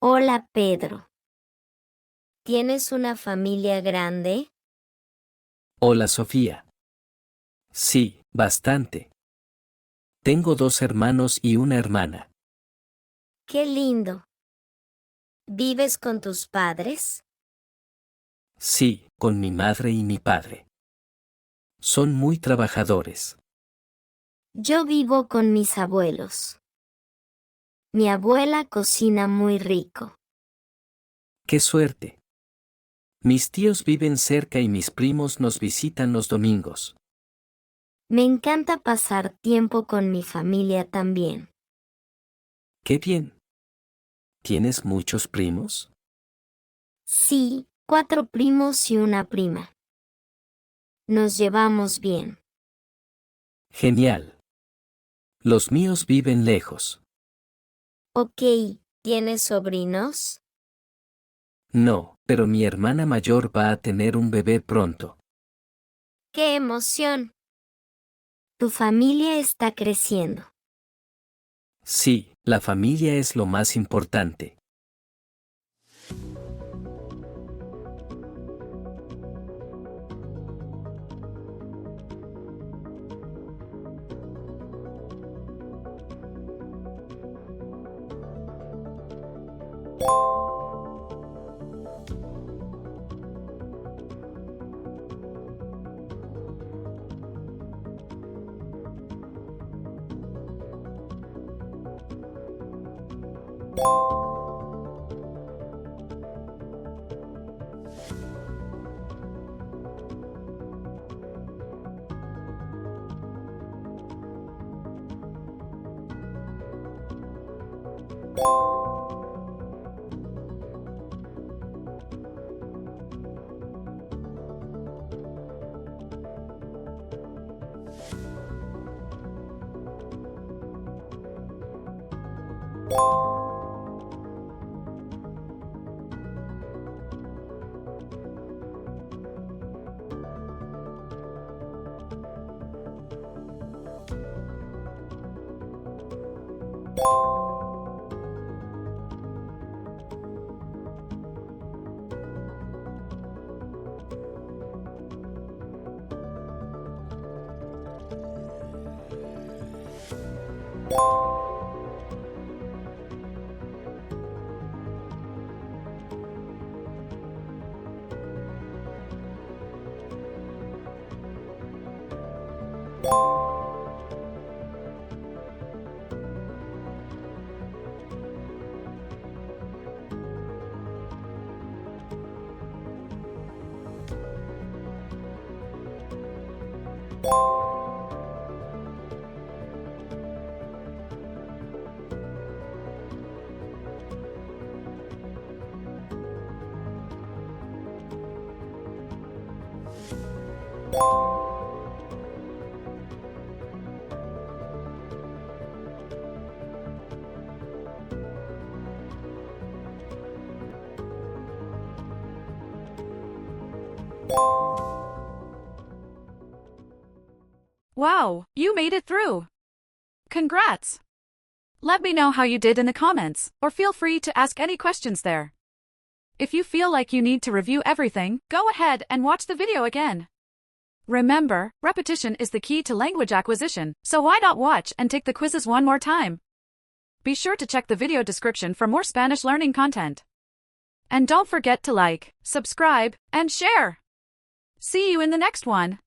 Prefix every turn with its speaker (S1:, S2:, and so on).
S1: Hola, Pedro. ¿Tienes una familia grande?
S2: Hola Sofía. Sí, bastante. Tengo 2 hermanos y una hermana.
S1: ¡Qué lindo! ¿Vives con tus padres?
S2: Sí, con mi madre y mi padre. Son muy trabajadores.
S1: Yo vivo con mis abuelos. Mi abuela cocina muy rico.
S2: ¡Qué suerte! Mis tíos viven cerca y mis primos nos visitan los domingos.
S1: Me encanta pasar tiempo con mi familia también.
S2: ¡Qué bien! ¿Tienes muchos primos?
S1: Sí, 4 primos y una prima. Nos llevamos bien.
S2: Genial. Los míos viven lejos.
S1: Ok, ¿tienes sobrinos?
S2: No, pero mi hermana mayor va a tener un bebé pronto.
S1: ¡Qué emoción! Tu familia está creciendo.
S2: Sí, la familia es lo más importante.
S3: Wow, you made it through! Congrats! Let me know how you did in the comments, or feel free to ask any questions there. If you feel like you need to review everything, go ahead and watch the video again. Remember, repetition is the key to language acquisition, so why not watch and take the quizzes one more time? Be sure to check the video description for more Spanish learning content. And don't forget to like, subscribe, and share! See you in the next one!